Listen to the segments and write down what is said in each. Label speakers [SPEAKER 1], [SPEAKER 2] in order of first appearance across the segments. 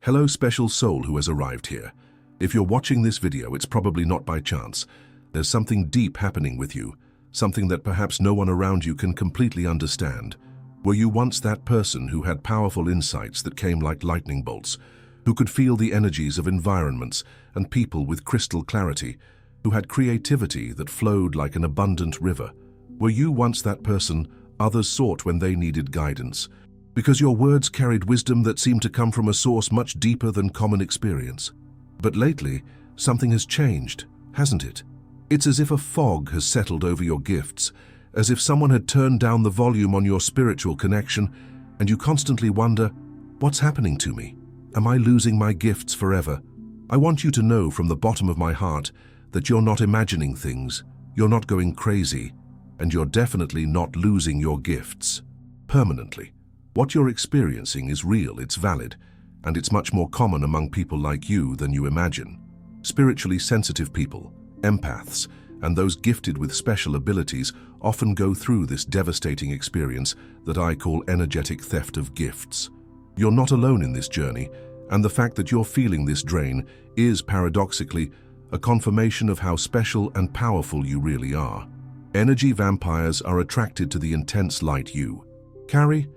[SPEAKER 1] Hello, special soul who has arrived here. If you're watching this video, it's probably not by chance. There's something deep happening with you, something that perhaps no one around you can completely understand. Were you once that person who had powerful insights that came like lightning bolts, who could feel the energies of environments and people with crystal clarity, who had creativity that flowed like an abundant river? Were you once that person others sought when they needed guidance? Because your words carried wisdom that seemed to come from a source much deeper than common experience. But lately, something has changed, hasn't it? It's as if a fog has settled over your gifts, as if someone had turned down the volume on your spiritual connection, and you constantly wonder, what's happening to me? Am I losing my gifts forever? I want you to know from the bottom of my heart that you're not imagining things, you're not going crazy, and you're definitely not losing your gifts permanently. What you're experiencing is real, it's valid, and it's much more common among people like you than you imagine. Spiritually sensitive people, empaths, and those gifted with special abilities often go through this devastating experience that I call energetic theft of gifts. You're not alone in this journey, and the fact that you're feeling this drain is, paradoxically, a confirmation of how special and powerful you really are. Energy vampires are attracted to the intense light you carry,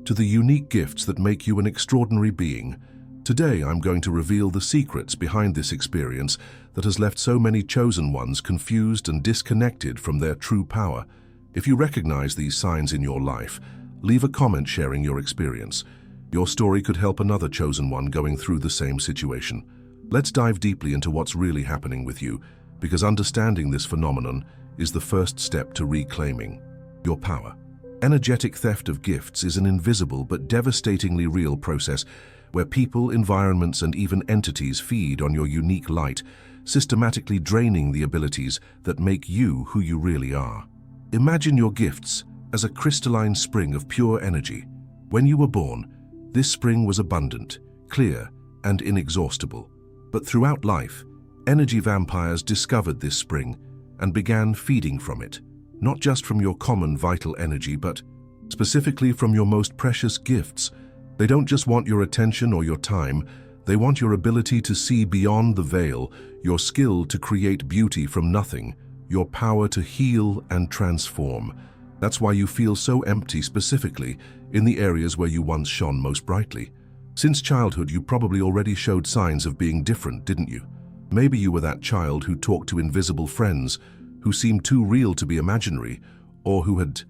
[SPEAKER 1] to the unique gifts that make you an extraordinary being. Today, I'm going to reveal the secrets behind this experience that has left so many chosen ones confused and disconnected from their true power. If you recognize these signs in your life, leave a comment sharing your experience. Your story could help another chosen one going through the same situation. Let's dive deeply into what's really happening with you, because understanding this phenomenon is the first step to reclaiming your power. Energetic theft of gifts is an invisible but devastatingly real process where people, environments, and even entities feed on your unique light, systematically draining the abilities that make you who you really are. Imagine your gifts as a crystalline spring of pure energy. When you were born, this spring was abundant, clear, and inexhaustible. But throughout life, energy vampires discovered this spring and began feeding from it. Not just from your common vital energy, but specifically from your most precious gifts. They don't just want your attention or your time, they want your ability to see beyond the veil, your skill to create beauty from nothing, your power to heal and transform. That's why you feel so empty specifically in the areas where you once shone most brightly. Since childhood, you probably already showed signs of being different, didn't you? Maybe you were that child who talked to invisible friends, who seemed too real to be imaginary, or who had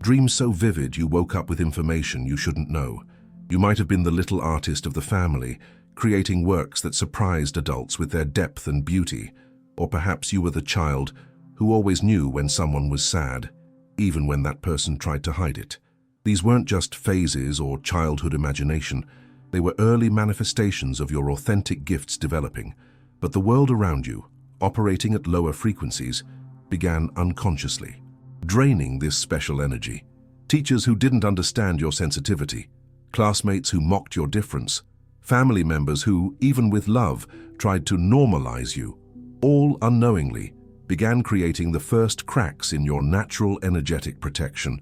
[SPEAKER 1] dreams so vivid you woke up with information you shouldn't know. You might have been the little artist of the family, creating works that surprised adults with their depth and beauty. Or perhaps you were the child who always knew when someone was sad, even when that person tried to hide it. These weren't just phases or childhood imagination. They were early manifestations of your authentic gifts developing. But the world around you, operating at lower frequencies, began unconsciously, draining this special energy. Teachers who didn't understand your sensitivity, classmates who mocked your difference, family members who, even with love, tried to normalize you, all unknowingly began creating the first cracks in your natural energetic protection.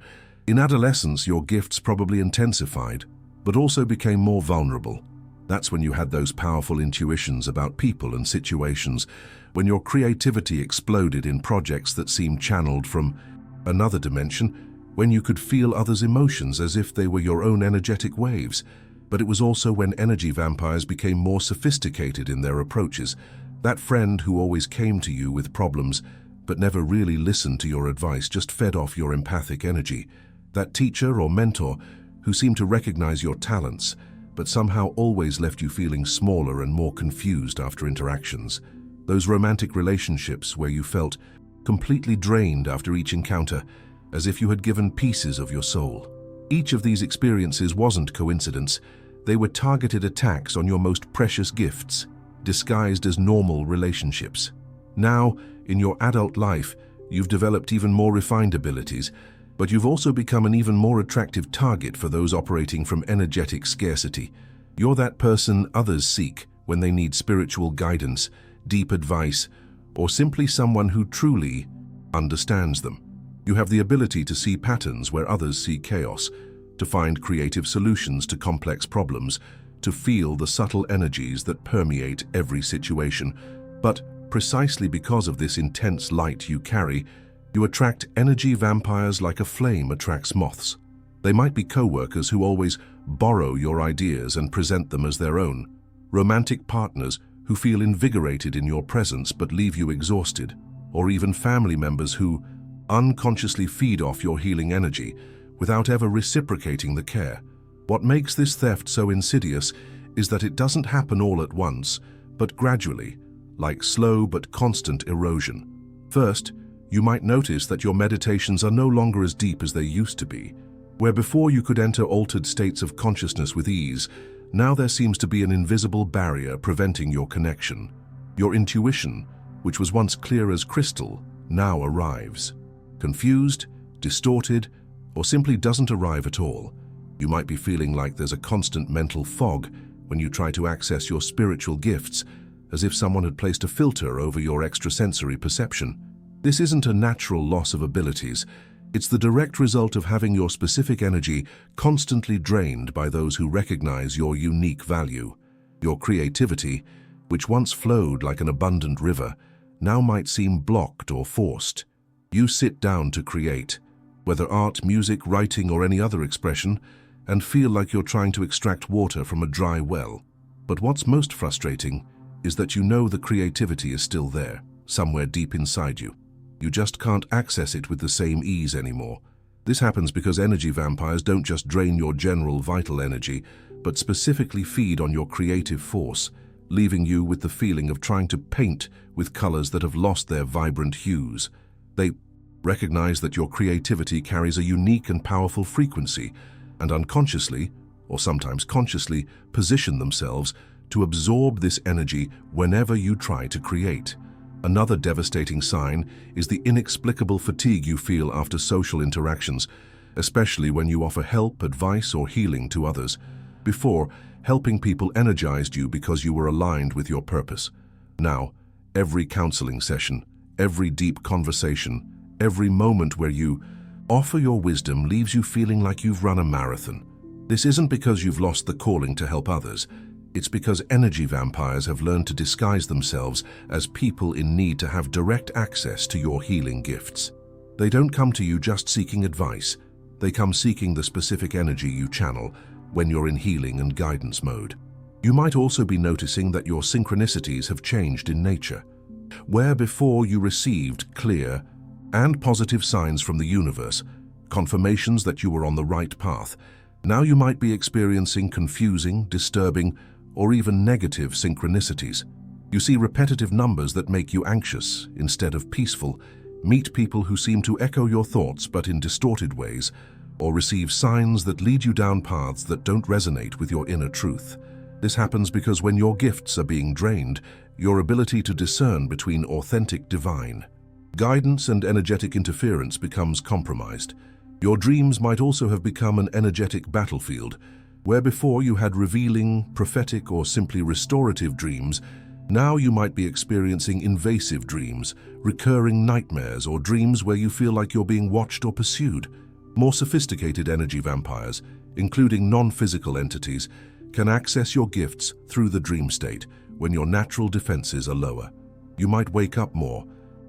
[SPEAKER 1] In adolescence, your gifts probably intensified, but also became more vulnerable. That's when you had those powerful intuitions about people and situations, when your creativity exploded in projects that seemed channeled from another dimension, when you could feel others' emotions as if they were your own energetic waves. But it was also when energy vampires became more sophisticated in their approaches. That friend who always came to you with problems, but never really listened to your advice, just fed off your empathic energy. That teacher or mentor who seemed to recognize your talents, but somehow always left you feeling smaller and more confused after interactions. Those romantic relationships where you felt completely drained after each encounter, as if you had given pieces of your soul. Each of these experiences wasn't coincidence. They were targeted attacks on your most precious gifts, disguised as normal relationships. Now, in your adult life, you've developed even more refined abilities, but you've also become an even more attractive target for those operating from energetic scarcity. You're that person others seek when they need spiritual guidance, deep advice, or simply someone who truly understands them. You have the ability to see patterns where others see chaos, to find creative solutions to complex problems, to feel the subtle energies that permeate every situation. But precisely because of this intense light you carry, you attract energy vampires like a flame attracts moths. They might be co-workers who always borrow your ideas and present them as their own, romantic partners who feel invigorated in your presence but leave you exhausted, or even family members who unconsciously feed off your healing energy without ever reciprocating the care. What makes this theft so insidious is that it doesn't happen all at once, but gradually, like slow but constant erosion. First, you might notice that your meditations are no longer as deep as they used to be. Where before you could enter altered states of consciousness with ease, now there seems to be an invisible barrier preventing your connection. Your intuition, which was once clear as crystal, now arrives. Confused, distorted, or simply doesn't arrive at all. You might be feeling like there's a constant mental fog when you try to access your spiritual gifts, as if someone had placed a filter over your extrasensory perception. This isn't a natural loss of abilities. It's the direct result of having your specific energy constantly drained by those who recognize your unique value. Your creativity, which once flowed like an abundant river, now might seem blocked or forced. You sit down to create, whether art, music, writing, or any other expression, and feel like you're trying to extract water from a dry well. But what's most frustrating is that you know the creativity is still there, somewhere deep inside you. You just can't access it with the same ease anymore. This happens because energy vampires don't just drain your general vital energy, but specifically feed on your creative force, leaving you with the feeling of trying to paint with colors that have lost their vibrant hues. They recognize that your creativity carries a unique and powerful frequency, and unconsciously, or sometimes consciously, position themselves to absorb this energy whenever you try to create. Another devastating sign is the inexplicable fatigue you feel after social interactions, especially when you offer help, advice, or healing to others. Before, helping people energized you because you were aligned with your purpose. Now, every counseling session, every deep conversation, every moment where you offer your wisdom leaves you feeling like you've run a marathon. This isn't because you've lost the calling to help others. It's because energy vampires have learned to disguise themselves as people in need to have direct access to your healing gifts. They don't come to you just seeking advice. They come seeking the specific energy you channel when you're in healing and guidance mode. You might also be noticing that your synchronicities have changed in nature. Where before you received clear and positive signs from the universe, confirmations that you were on the right path, now you might be experiencing confusing, disturbing, or even negative synchronicities. You see repetitive numbers that make you anxious instead of peaceful, meet people who seem to echo your thoughts but in distorted ways, or receive signs that lead you down paths that don't resonate with your inner truth. This happens because when your gifts are being drained, your ability to discern between authentic divine guidance and energetic interference becomes compromised. Your dreams might also have become an energetic battlefield. Where before you had revealing, prophetic, or simply restorative dreams, now you might be experiencing invasive dreams, recurring nightmares, or dreams where you feel like you're being watched or pursued. More sophisticated energy vampires, including non-physical entities, can access your gifts through the dream state when your natural defenses are lower. You might wake up more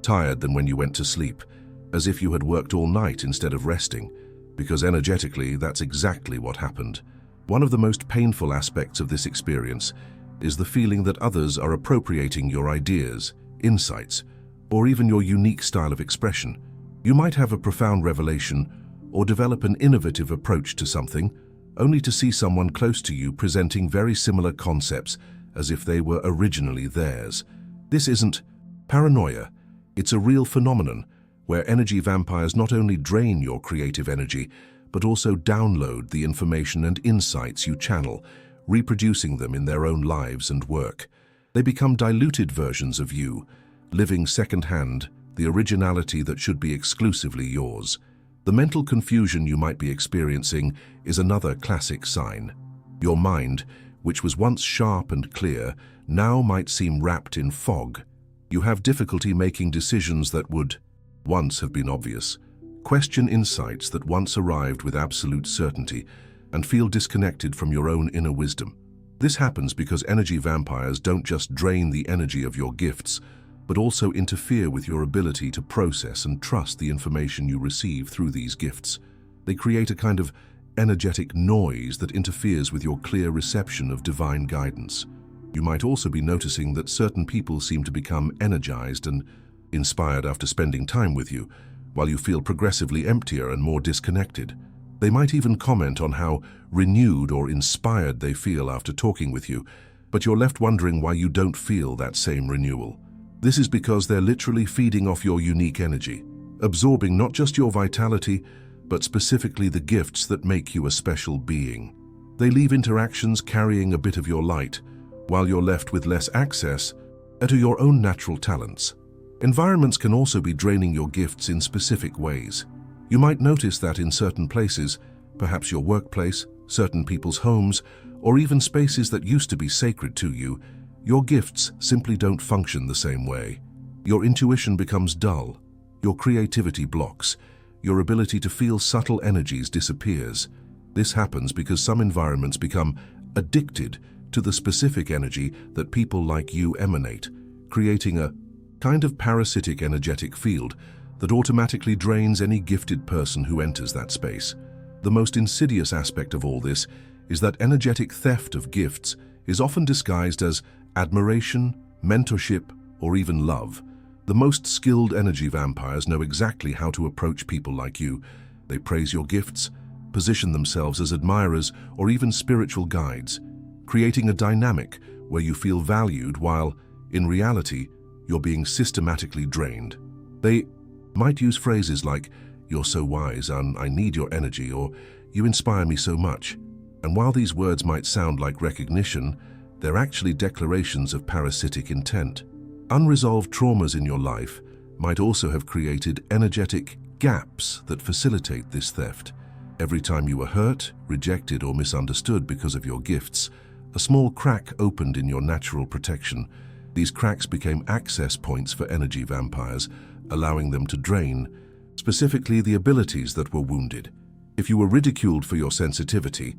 [SPEAKER 1] tired than when you went to sleep, as if you had worked all night instead of resting, because energetically that's exactly what happened. One of the most painful aspects of this experience is the feeling that others are appropriating your ideas, insights, or even your unique style of expression. You might have a profound revelation or develop an innovative approach to something, only to see someone close to you presenting very similar concepts as if they were originally theirs. This isn't paranoia. It's a real phenomenon where energy vampires not only drain your creative energy, but also download the information and insights you channel, reproducing them in their own lives and work. They become diluted versions of you, living second-hand, the originality that should be exclusively yours. The mental confusion you might be experiencing is another classic sign. Your mind, which was once sharp and clear, now might seem wrapped in fog. You have difficulty making decisions that would once have been obvious, question insights that once arrived with absolute certainty, and feel disconnected from your own inner wisdom. This happens because energy vampires don't just drain the energy of your gifts, but also interfere with your ability to process and trust the information you receive through these gifts. They create a kind of energetic noise that interferes with your clear reception of divine guidance. You might also be noticing that certain people seem to become energized and inspired after spending time with you, while you feel progressively emptier and more disconnected. They might even comment on how renewed or inspired they feel after talking with you, but you're left wondering why you don't feel that same renewal. This is because they're literally feeding off your unique energy, absorbing not just your vitality, but specifically the gifts that make you a special being. They leave interactions carrying a bit of your light, while you're left with less access to your own natural talents. Environments can also be draining your gifts in specific ways. You might notice that in certain places, perhaps your workplace, certain people's homes, or even spaces that used to be sacred to you, your gifts simply don't function the same way. Your intuition becomes dull, your creativity blocks, your ability to feel subtle energies disappears. This happens because some environments become addicted to the specific energy that people like you emanate, creating a kind of parasitic energetic field that automatically drains any gifted person who enters that space. The most insidious aspect of all this is that energetic theft of gifts is often disguised as admiration, mentorship, or even love. The most skilled energy vampires know exactly how to approach people like you. They praise your gifts, position themselves as admirers or even spiritual guides, creating a dynamic where you feel valued while, in reality, you're being systematically drained. They might use phrases like, "You're so wise," and "I need your energy," or "You inspire me so much." And while these words might sound like recognition, they're actually declarations of parasitic intent. Unresolved traumas in your life might also have created energetic gaps that facilitate this theft. Every time you were hurt, rejected, or misunderstood because of your gifts, a small crack opened in your natural protection. These cracks became access points for energy vampires, allowing them to drain, specifically the abilities that were wounded. If you were ridiculed for your sensitivity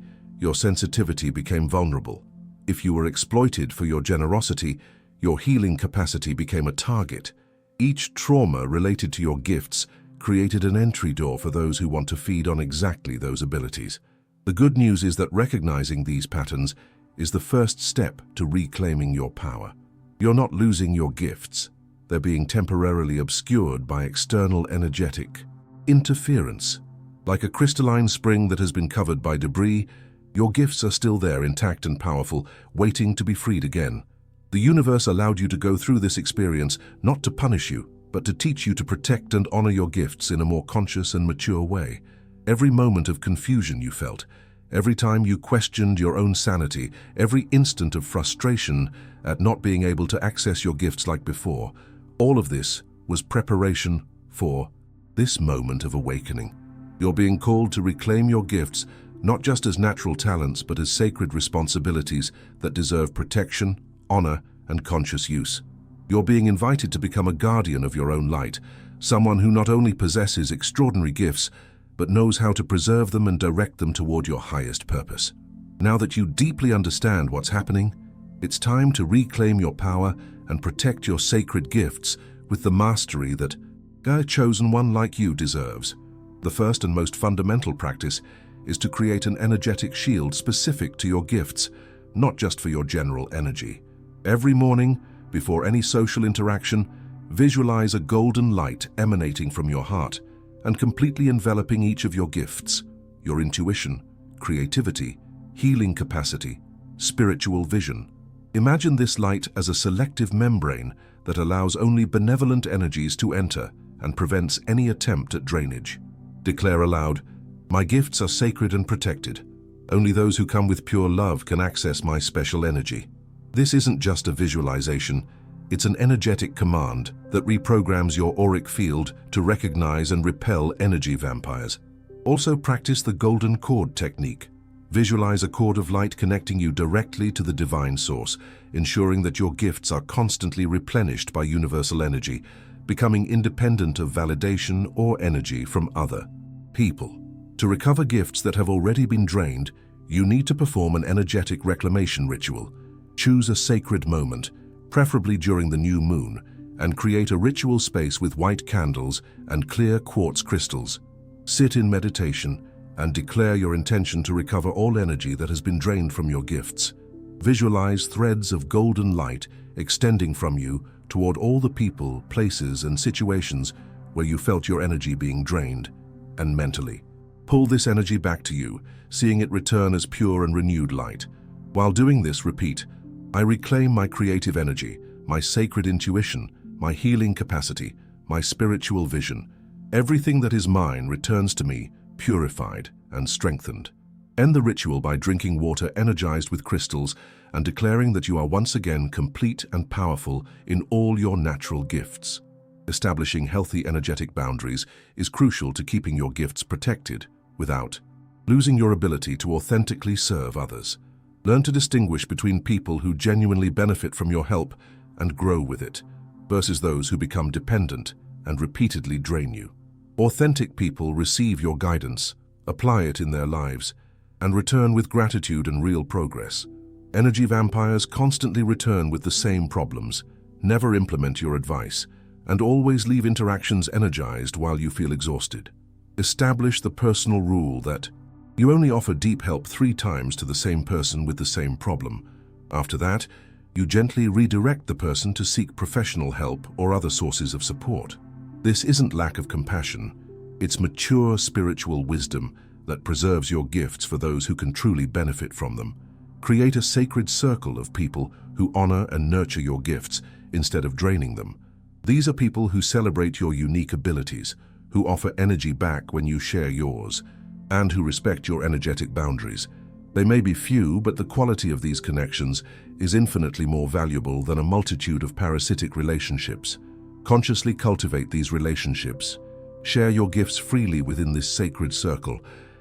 [SPEAKER 1] became vulnerable. If you were exploited for your generosity, your healing capacity became a target. Each trauma related to your gifts created an entry door for those who want to feed on exactly those abilities. The good news is that recognizing these patterns is the first step to reclaiming your power. You're not losing your gifts. They're being temporarily obscured by external energetic interference. Like a crystalline spring that has been covered by debris, your gifts are still there, intact and powerful, waiting to be freed again. The universe allowed you to go through this experience not to punish you, but to teach you to protect and honor your gifts in a more conscious and mature way. Every moment of confusion you felt, every time you questioned your own sanity, every instant of frustration at not being able to access your gifts like before, all of this was preparation for this moment of awakening. You're being called to reclaim your gifts, not just as natural talents, but as sacred responsibilities that deserve protection, honor, and conscious use. You're being invited to become a guardian of your own light, someone who not only possesses extraordinary gifts, but knows how to preserve them and direct them toward your highest purpose. Now that you deeply understand what's happening, it's time to reclaim your power and protect your sacred gifts with the mastery that a chosen one like you deserves. The first and most fundamental practice is to create an energetic shield specific to your gifts, not just for your general energy. Every morning, before any social interaction, visualize a golden light emanating from your heart and completely enveloping each of your gifts, your intuition, creativity, healing capacity, spiritual vision. Imagine this light as a selective membrane that allows only benevolent energies to enter and prevents any attempt at drainage. Declare aloud, "My gifts are sacred and protected. Only those who come with pure love can access my special energy." This isn't just a visualization, it's an energetic command that reprograms your auric field to recognize and repel energy vampires. Also practice the golden cord technique. Visualize a cord of light connecting you directly to the divine source, ensuring that your gifts are constantly replenished by universal energy, becoming independent of validation or energy from other people. To recover gifts that have already been drained, you need to perform an energetic reclamation ritual. Choose a sacred moment, preferably during the new moon, and create a ritual space with white candles and clear quartz crystals. Sit in meditation and declare your intention to recover all energy that has been drained from your gifts. Visualize threads of golden light extending from you toward all the people, places, and situations where you felt your energy being drained, and mentally pull this energy back to you, seeing it return as pure and renewed light. While doing this, repeat, I reclaim my creative energy, my sacred intuition, my healing capacity, my spiritual vision. Everything that is mine returns to me, purified and strengthened. End the ritual by drinking water energized with crystals and declaring that you are once again complete and powerful in all your natural gifts. Establishing healthy energetic boundaries is crucial to keeping your gifts protected without losing your ability to authentically serve others. Learn to distinguish between people who genuinely benefit from your help and grow with it, versus those who become dependent and repeatedly drain you. Authentic people receive your guidance, apply it in their lives, and return with gratitude and real progress. Energy vampires constantly return with the same problems, never implement your advice, and always leave interactions energized while you feel exhausted. Establish the personal rule that you only offer deep help 3 times to the same person with the same problem. After that, you gently redirect the person to seek professional help or other sources of support. This isn't lack of compassion, it's mature spiritual wisdom that preserves your gifts for those who can truly benefit from them. Create a sacred circle of people who honor and nurture your gifts instead of draining them. These are people who celebrate your unique abilities, who offer energy back when you share yours, and who respect your energetic boundaries. They may be few, but the quality of these connections is infinitely more valuable than a multitude of parasitic relationships. Consciously cultivate these relationships. Share your gifts freely within this sacred circle,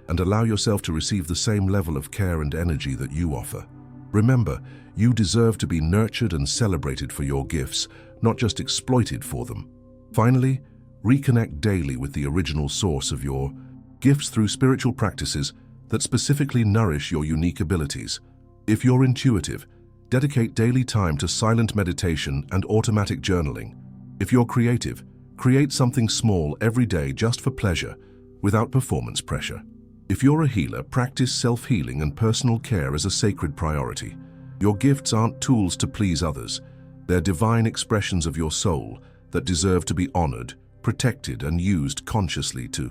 [SPEAKER 1] and allow yourself to receive the same level of care and energy that you offer. Remember, you deserve to be nurtured and celebrated for your gifts, not just exploited for them. Finally, reconnect daily with the original source of your gifts through spiritual practices that specifically nourish your unique abilities. If you're intuitive, dedicate daily time to silent meditation and automatic journaling. If you're creative, create something small every day just for pleasure, without performance pressure. If you're a healer, practice self-healing and personal care as a sacred priority. Your gifts aren't tools to please others. They're divine expressions of your soul that deserve to be honored, protected, and used consciously to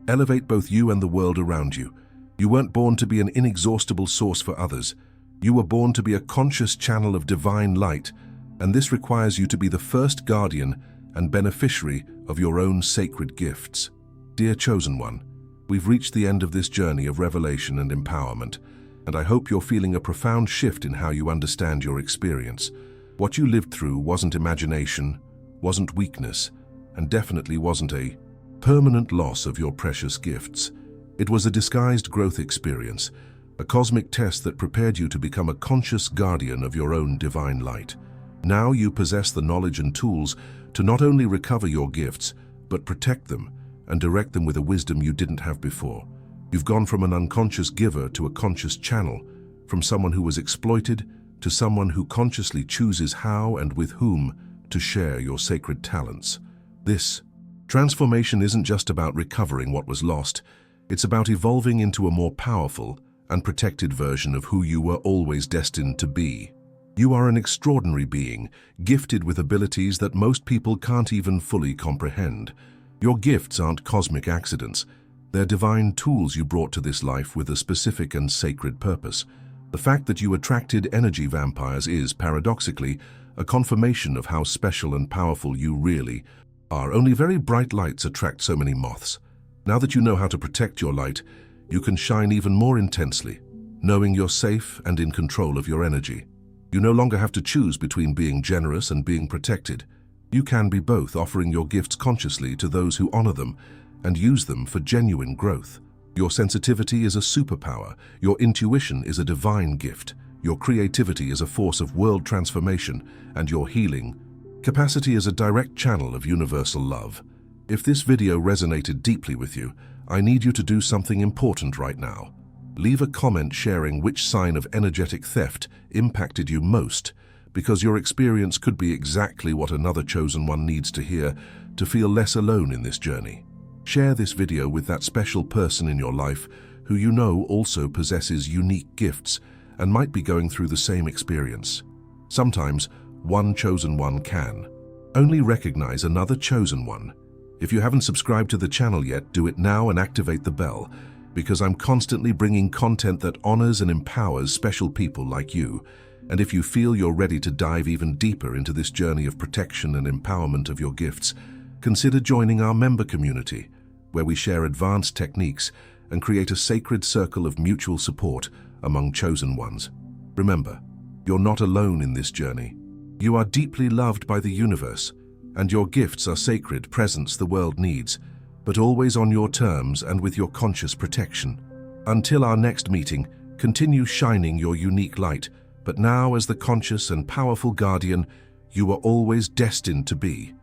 [SPEAKER 1] elevate both you and the world around you. You weren't born to be an inexhaustible source for others. You were born to be a conscious channel of divine light, and this requires you to be the first guardian and beneficiary of your own sacred gifts. Dear Chosen One, we've reached the end of this journey of revelation and empowerment, and I hope you're feeling a profound shift in how you understand your experience. What you lived through wasn't imagination, wasn't weakness, and definitely wasn't a permanent loss of your precious gifts. It was a disguised growth experience, a cosmic test that prepared you to become a conscious guardian of your own divine light. Now you possess the knowledge and tools to not only recover your gifts, but protect them and direct them with a wisdom you didn't have before. You've gone from an unconscious giver to a conscious channel, from someone who was exploited to someone who consciously chooses how and with whom to share your sacred talents. This transformation isn't just about recovering what was lost, it's about evolving into a more powerful and protected version of who you were always destined to be. You are an extraordinary being, gifted with abilities that most people can't even fully comprehend. Your gifts aren't cosmic accidents. They're divine tools you brought to this life with a specific and sacred purpose. The fact that you attracted energy vampires is, paradoxically, a confirmation of how special and powerful you really are. Only very bright lights attract so many moths. Now that you know how to protect your light, you can shine even more intensely, knowing you're safe and in control of your energy. You no longer have to choose between being generous and being protected. You can be both, offering your gifts consciously to those who honor them and use them for genuine growth. Your sensitivity is a superpower, your intuition is a divine gift, your creativity is a force of world transformation, and your healing capacity is a direct channel of universal love. If this video resonated deeply with you, I need you to do something important right now. Leave a comment sharing which sign of energetic theft impacted you most, because your experience could be exactly what another chosen one needs to hear to feel less alone in this journey. Share this video with that special person in your life who you know also possesses unique gifts and might be going through the same experience. Sometimes, one chosen one can only recognize another chosen one. If you haven't subscribed to the channel yet, do it now and activate the bell, because I'm constantly bringing content that honors and empowers special people like you. And if you feel you're ready to dive even deeper into this journey of protection and empowerment of your gifts, consider joining our member community, where we share advanced techniques and create a sacred circle of mutual support among chosen ones. Remember, you're not alone in this journey. You are deeply loved by the universe, and your gifts are sacred presents the world needs, but always on your terms and with your conscious protection. Until our next meeting, continue shining your unique light, but now as the conscious and powerful guardian you are always destined to be.